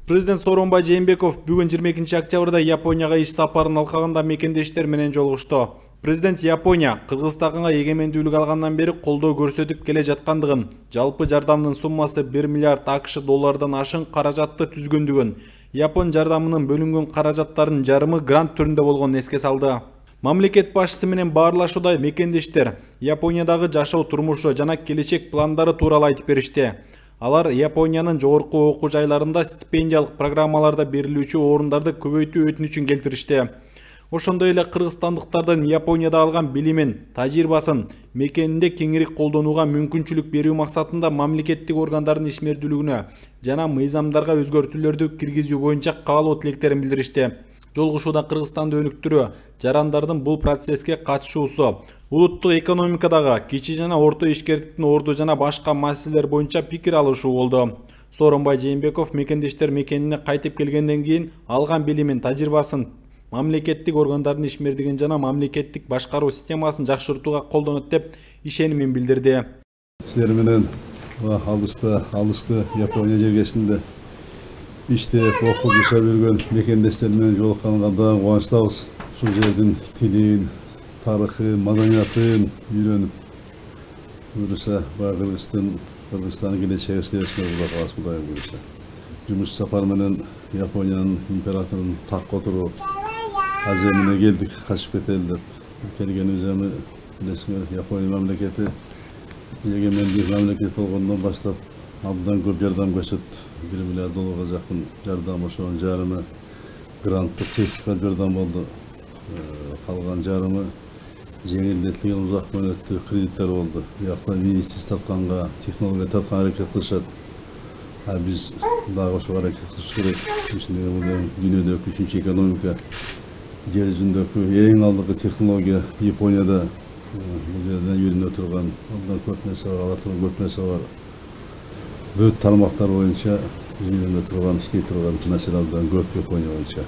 Президент Сооронбай Жээнбеков бүгін 22 октябрда Японияға иш сапарын алқағында мекендештер менен жолугушту. Президент Япония Кыргызстанга эгемендүүлүк алгандан бери колдоо көрсөтүп келе жаткандыгын, жалпы жардамдын суммасы 1 миллиард АКШ доллардан ашын каражатты түзгөндүгүн, Япон жардамынын бөлүнгөн каражаттардын жарымы грант түрүндө болгонун эске салды. Мамлекет башчысы менен баарлашууда мекендештер Япониядагы жашоо турмушу жана келечек пландары тууралуу айтып беришти. Алар Япониянын жогорку окуу жайларында стипендиялык программаларда берилүүчү орундарды көбөйтүү өтүнүчүн келтиришти. Ошондой эле кыргызстандыктардын Японияда алган билимин, тажрыйбасын мекенинде кеңири колдонууга мүмкүнчүлүк берүү максатында мамлекеттик органдардын ишмердүүлүгүнө жана мыйзамдарга өзгөртүүлөрдү киргизүү боюнча каалоо тилектерин билдиришти. Жолугушууда Кыргызстанды өнүктүрүү, жарандардын бул процесске катышуусу, улуттук экономикадагы кичи жана орто ишкерликтин орду жана башка маселелер боюнча пикир алышуу болду. Сооронбай Жээнбеков мекендештер мекенине кайтып келгенден кийин алган билимин, тажрыйбасын мамлекеттик органдардын ишмердигин жана мамлекеттик башкаруу системасын жакшыртууга колдонот деп ишенимин билдирди. Силер менен алыскы Япония жергесинде иштеп, окуп жашап жүргөн мекендештер менен жолукканга да кубанычтабыз. Ушул жердин тилин, тарыхын, маданиятын үйрөнүп, буюрса Кыргызстандын келечеги силерсине калат Кудайым буюрса. Жумуш сапар менен Япониянын императорунун такка отуруп, Азия менен келдик, качып кетели деп. Келгенибиз эми билесиңер, Япония мамлекети эгемендүү мамлекет болгондон баштап абдан көп жардам көрсөттү. 1 миллиард долларга жакын жардам, ошонун жарымы гранттык техникалык жардам болду. Калган жарымы жеңилдетилген узак мөөнөттүү кредиттер болду. Буякта инвестиция тартканга, технология тартканга аракет кылышат. Биз дагы ошого аракет кылыш керек. Дүйнөдөгү 3-чү экономика, жер жүзүндөгү эң алдыңкы технология Японияда. Бул жерден үйрөнө турган абдан көп нерсе бар, ала турган көп нерсе бар. Бүт тармактар боюнча үйрөнө турган, иштей турган маселелерден көп Япония боюнча.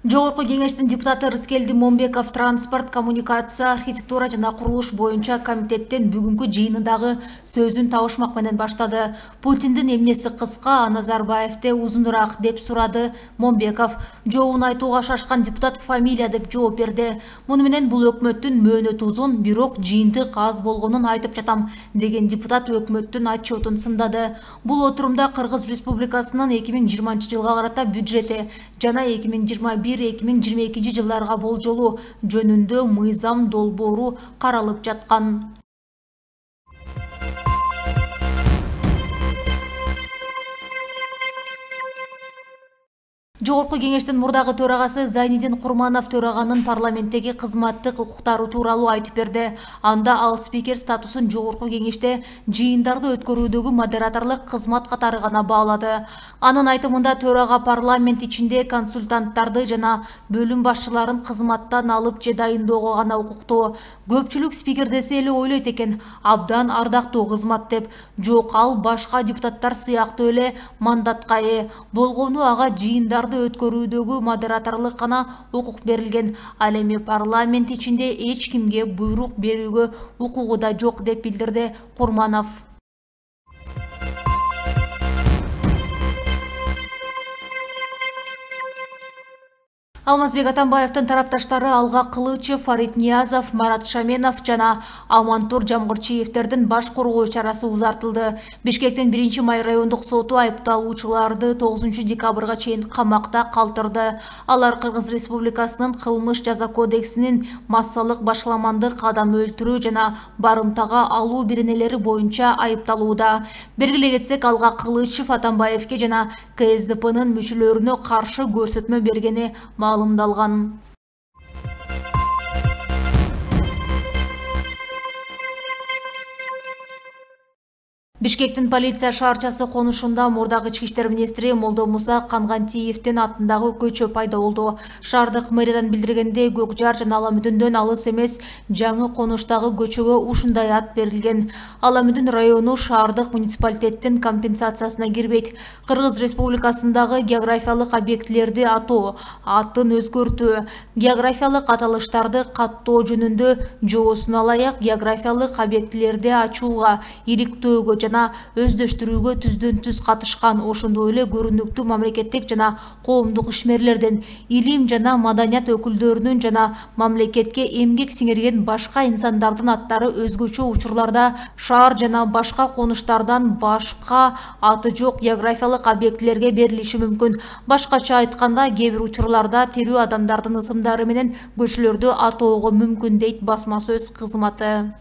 Жогорку кеңештин депутаты Рыскелди Момбеков транспорт, коммуникация, архитектура жана курулуш боюнча комитеттин бүгүнкү жыйынындагы сөзүн табышмак менен баштады. Путиндин эмнеси кыска, а Назарбаевде узунураак деп сурады Момбеков. Жообун айтууга шашкан депутат фамилия деп жооп берди. Муну менен бул өкмөттүн мөөнөтү узун, бирок жыйынтык аз болгонун айтып жатам деген депутат өкмөттүн отчетун сындады. Бул отурумда Кыргыз Республикасынын 2020 жылга карата бюджети жана 2021-2022 жылдарга болжолу жөнүндө мыйзам долбоору каралып жаткан. Жогорку кеңештин мурдагы төрагасы Зайнидин Курманов төраганын парламенттеги кызматтык укуктары тууралуу айтып берди. Анда ал спикер статусун жогорку кеңеште жыйындарды өткөрүүдөгү модераторлук кызмат катары гана баалады. Анын айтымында төрага парламент ичинде консультанттарды жана бөлүм башчыларын кызматтан алып же дайындоого гана укуктуу. Көпчүлүк спикер десе эле ойлойт экен, абдан ардактуу кызмат деп. Жок, ал башка депутаттар сыяктуу эле мандатка ээ. Болгону ага жыйындарды өткөрүүдөгү модераторлук гана укук берилген. Ал эми парламент ичинде эч кимге буйрук берүүгө укугу да жок деп билдирди Курманов. Алмазбек Атамбаевдин тарапташтары Алга Кылычев, Фарид Ниязов, Марат Шаменов жана Амантур Жамгырчиевтердин баш коргоо чарасы узартылды. Бишкектин 1-май райондук соту айыпталуучуларды 9 декабрга чейин камакта калтырды. Алар Кыргыз Республикасынын кылмыш жаза кодексинин массалык башламандык, адам өлтүрүү жана барымтага алуу биренелери боюнча айыпталууда. Белгилей кетсек, Алга Кылычев Атамбаевке жана КСДПнын мүчөлөрүнө каршы көрсөтмө бергени маалымдалган. Бишкектин полиция шаарчасы конушунда мурдагы ички иштер министри Молдомуса Кангантиевдин атындагы көчө пайда болду. Шаардык мэриядан билдиргенде, Көкжар жана Аламүдүндөн алыс эмес жаңы конуштагы көчөгө ушундай ат берилген. Аламүдүн району шаардык муниципалитеттин компенсациясына кирбейт. Кыргыз Республикасындагы географиялык объектилерди атоо, атын өзгөртүү, географиялык аталыштарды каттоо жөнүндө жоосуна ылайык географиялык объектилерди ачууга, иликтөөгө жана өздөштүрүүгө түздөн-түз катышкан, ошондой эле көрүнүктүү мамлекеттик жана коомдук ишмерлердин, илим жана маданият өкүлдөрүнүн жана мамлекетке эмгек сиңирген башка инсандардын аттары өзгөчө учурларда шаар жана башка конуштардан башка аты жок географиялык объектилерге берилиши мүмкүн. Башкача айтканда, кээ бир учурларда тирүү адамдардын ысымдары менен көчөлөрдү атоого мүмкүн, дейт басма сөз кызматы.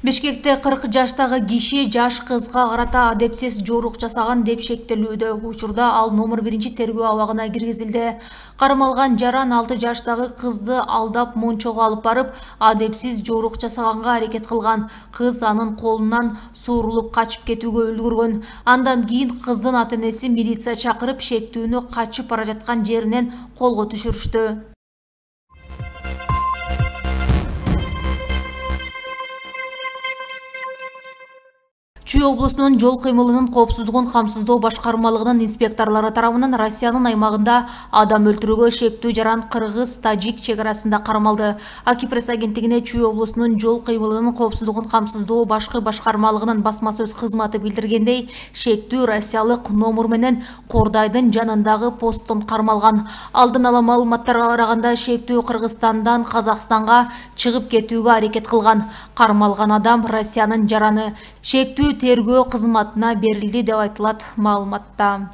Бишкекте 40 жаштагы киши жаш кызга карата адепсиз жорук жасаган деп шектелүүдө. Учурда ал номер 1 тергөө абагына киргизилди. Кармалган жаран 6 жаштагы кызды алдап мончого алып барып, адепсиз жорук жасаганга аракет кылган. Кыз анын колунан суурулуп качып кетүүгө үлгүргөн. Андан кийин кыздын ата-энеси милиция чакырып, шектүүнү качып бара жаткан жеринен колго түшүрүштү. Чүй облусунун жол кыймылынын коопсуздугун камсыздоо башкармалыгынын инспекторлору тарабынан Россиянын аймагында адам өлтүрүүгө шектүү жаран кыргыз-тажик чек арасында кармалды. Акипресс агенттигине Чүй облусунун жол кыймылынын коопсуздугун камсыздоо башкармалыгынын басма сөз кызматы билдиргендей, шектүү россиялык номер менен Кордайдын жанындагы посттон кармалган. Алдын ала маалыматтарга караганда, шектүү Кыргызстандан Казакстанга чыгып кетүүгө аракет кылган. Кармалган адам Россиянын жараны. Шектүү тергөө кызматына берилди деп айтылат маалыматта.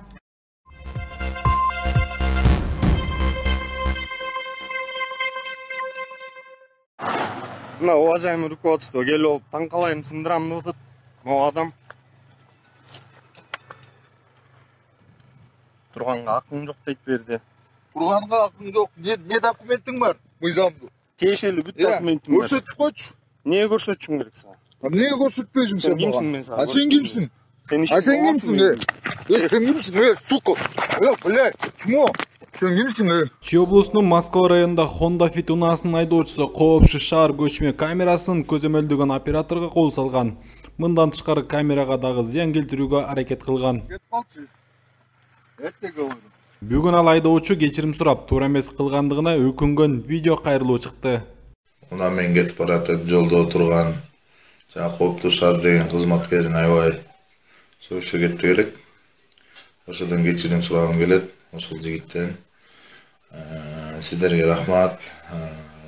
Уважаемый руководство, келіп таң қалайым сындырамын өтіп, мол адам. Тұрғанға ақың жоқ дейді берді. Тұрғанға ақың жоқ. Не документің бар? Мыйзамды. Тиешелі бүт документім бар. Көрсетіп қойшы. Не көрсетшің керек саған? Неге көрсетпейсің сен маған? Кімсің мен саған? Сен кімсің? Сен кімсің? Сен кімсің? Сука. Блядь, чмо? Сен кімсің? Чүй облусунун Москва районунда Honda Fit унаасынын айдоочусу коопсуз шаар көчмө камерасын көзөмөлдөгөн операторго кол салган. Мындан тышкары камерага дагы зыян келтирүүгө аракет кылган. Бүгүн ал айдоочу кечирим сурап, туура эмес кылгандыгына өкүнгөн видео кайрылуу чыкты. Мына мен кетип баратып, жолдо турган кооптуу шаар деген кызматкерин аябай сөгүшө кетти керек. Ошодон кечирим сурагым келет, ошол жигиттен. Сиздерге рахмат.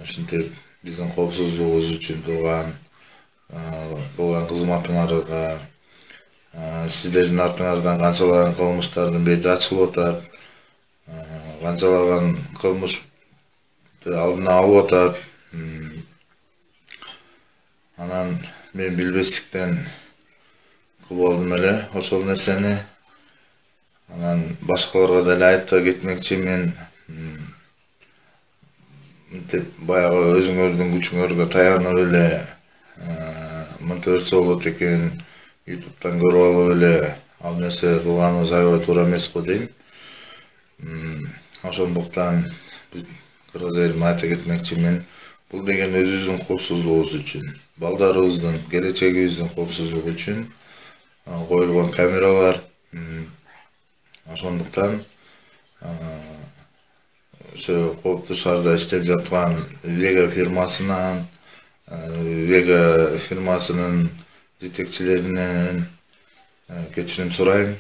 Ушинтип биздин коопсуздугубуз үчүн кылган кызматыңарга, сиздердин артыңардан канчалаган кылмыштардын бети ачылып атат, канчалаган кылмышты алдына алып атат. Анан мен билбестиктен кылып алдым эле ошол нерсени. Анан башкаларга деле айтып кетмекчи, мен мынтип баягы өзүңөрдүн күчүңөргө таянып эле мынтип өрсө болот экен, ютубтан көрүп алып эле ал нерсе кылганыбыз аябай туура эмес го дейм. Ошондуктан кыргыз элиме айта кетмекчи, мен бул деген өзүбүздүн коопсуздугубуз үчүн, балдарыбыздын, келечегибиздин коопсуздугу үчүн коюлган камералар. Ошондуктан ошо кооптуу шаарда иштеп жаткан Vega фирмасынын жетекчилеринен кечирим сурайм.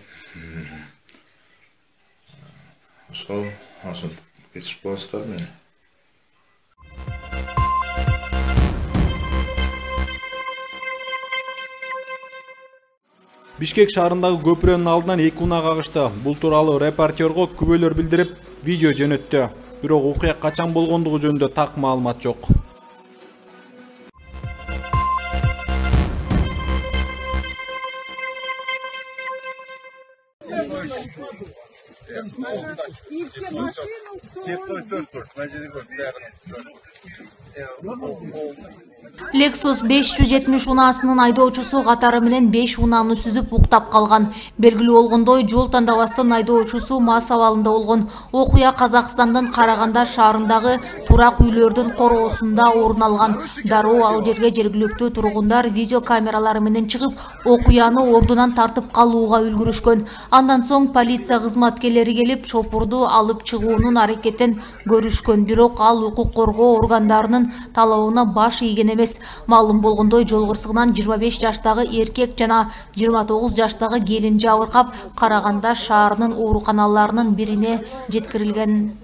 Ошентип кечирип коесуздар мени. Бишкек шаарындагы көпүрөнүн алдынан 2 унаа кагышты. Бул тууралуу репортерго күбөлөр билдирип, видео жөнөттү. Бирок окуя качан болгондугу жөнүндө так маалымат жок. Lexus 570 унаасынын айдоочусу катары менен 5 унааны сүзүп уктап калган. Белгилүү болгондой, жол тандабастын айдоочусу мас абалында болгон. Окуя Казакстандын Караганда шаарындагы турак үйлөрдүн короосунда орун алган. Дароо ал жерге жергиликтүү тургундар видео камералары менен чыгып, окуяны ордунан тартып калууга үлгүрүшкөн. Андан соң полиция кызматкерлери келип, чопурду алып чыгуунун аракетин көрүшкөн. Бирок ал укук коргоо органдарынын талабына баш ийген эмес. Маалым болгондой, жол кырсыгынан 25 жаштагы эркек жана 29 жаштагы келин жабыркап, Караганда шаарынын ооруканаларынын бирине жеткирилген.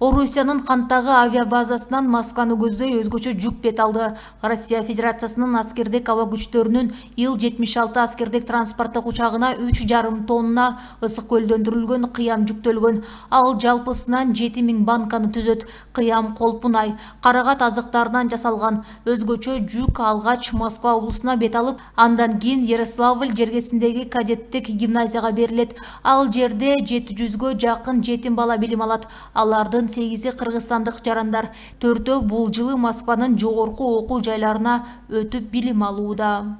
Орусиянын Кантагы авиабазасынан Москваны көздөй өзгөчө жүк бет алды. Россия Федерациясынын аскердик аба күчтөрүнүн Ил-76 аскердик транспорттук учагына 3,5 тонна ысык көлдөндүрүлгөн кыям жүктөлгөн. Ал жалпысынан 7000 банканы түзөт. Кыям колпунай, карагат азыктарынан жасалган. Өзгөчө жүк алгач Москва облусуна бет алып, андан кийин Ярославль жергесиндеги кадеттик гимназияга берилет. Ал жерде 700гө жакын жетим бала билим алат. Алардын 8 кыргызстандык жарандар, 4 бул жылы Москванын жогорку окуу жайларына өтүп билим алууда.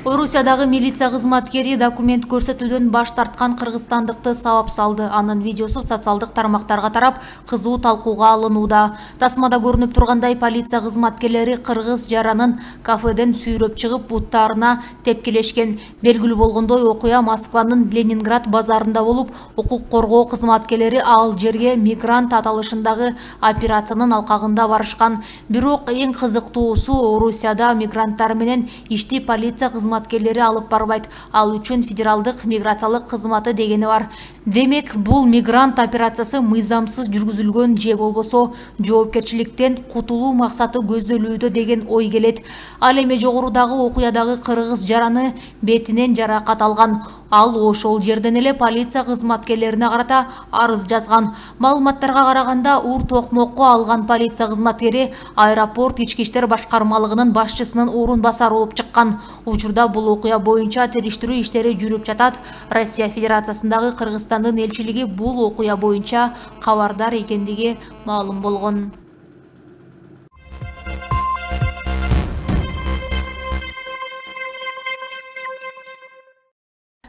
Орусиядагы милиция кызматкери документ көрсөтүүдөн баш тарткан кыргызстандыкты сабап салды. Анын видеосу социалдык тармактарга тарап, кызуу талкууга алынууда. Тасмада көрүнүп тургандай, полиция кызматкерлери кыргыз жаранын кафеден сүйрөп чыгып, буттарына тепкилешкен. Белгилүү болгондой, окуя Москванын Ленинград базарында болуп, укук коргоо кызматкерлери ал жерге мигрант аталышындагы операциянын алкагында барышкан. Бирок эң кызыктуусу, Орусияда мигранттар менен ишти полиция кызматкерлери алып барбайт. Ал үчүн федералдык миграциялык кызматы дегени бар. Демек, бул мигрант операциясы мыйзамсыз жүргүзүлгөн же болбосо жоопкерчиликтен кутулуу максаты көздөлүүдө деген ой келет. Ал эми жогорудагы окуядагы кыргыз жараны бетинен жаракат алган. Ал ошол жерден эле полиция кызматкерлерине карата арыз жазган. Маалыматтарга караганда, ур токмокко алган полиция кызматкери аэропорт ички иштер башкармалыгынын башчысынын орун басары болуп чыккан. Учурда бул окуя боюнча териштирүү иштери жүрүп жатат. Россия Федерациясындагы Кыргызстандын элчилиги бул окуя боюнча кабардар экендиги маалым болгон.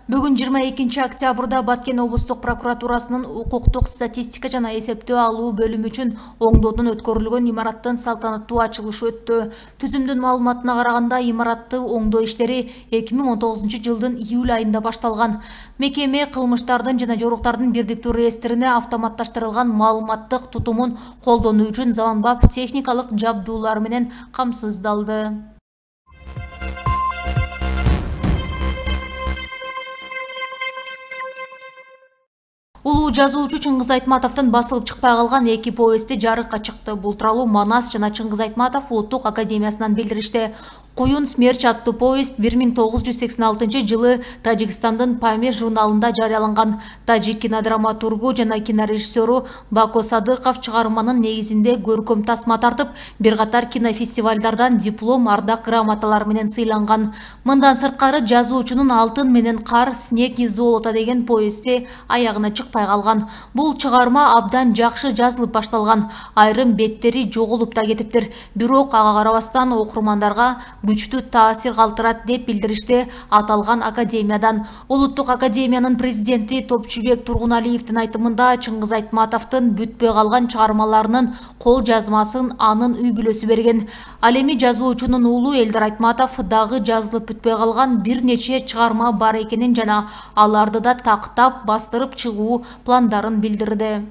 Бүгүн 22 октябрда Баткен облустук прокуратурасынын укуктук статистика жана эсептөө алуу бөлүмү үчүн оңдоодон өткөрүлгөн имараттын салтанаттуу ачылышы өттү. Түзүмдүн маалыматына караганда, имаратты оңдоо иштери 2019 жылдын июль айында башталган. Мекеме кылмыштардын жана жоруктардын бирдиктүү реестрине автоматташтырылган маалыматтык тутумун колдонуу үчүн заманбап техникалык жабдуулар менен камсыздалды. Улуу жазуучу Чыңгыз Айтматовдун басылып чыкпай калган 2 повести жарыкка чыкты. Бул тууралуу Манас жана Чыңгыз Айтматов Улуттук академиясынан билдиришти. Куюн смерч аттуу повесть 1986 жылы Тажикстандын Памир журналында жарыяланган. Тажик кинодраматургу жана кинорежиссеру Бако Садыков чыгарманын негизинде көркөм тасма тартып, бир катар кинофестивалдардан диплом, ардак грамоталар менен сыйланган. Мындан сырткары, жазуучунун Алтын менен кар, Снег и золото деген повести аягына чыкпай калган. Бул чыгарма абдан жакшы жазылып башталган. Айрым беттери жоголуп да кетиптир. Бирок ага карабастан окурмандарга күчтүү таасир калтырат деп билдиришти аталган академиядан. Улуттук академиянын президенти Топчубек Тургуналиевдин айтымында, Чыңгыз Айтматовдун бүтпөй калган чыгармаларынын кол жазмасын анын үй бүлөсү берген. Ал эми жазуучунун уулу Элдар Айтматов дагы жазылып бүтпөй калган бир нече чыгарма бар экенин жана аларды да тактап бастырып чыгуу пландарын билдирди.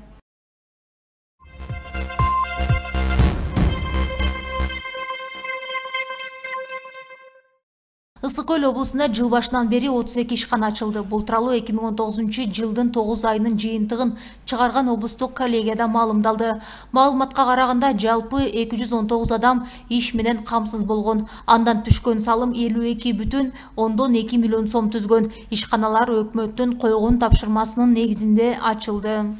Ысык Көл облусунда жыл башынан бери 32 ишкана ачылды. Бул тууралуу 2019 жылдын 9 айынын жыйынтыгын чыгарган облустук коллегияда маалымдалды. Маалыматка караганда жалпы 219 адам иш менен камсыз болгон. Андан түшкөн салым 52,2 миллион сом түзгөн. Ишканалар өкмөттүн койгон тапшырмасынын негизинде ачылды.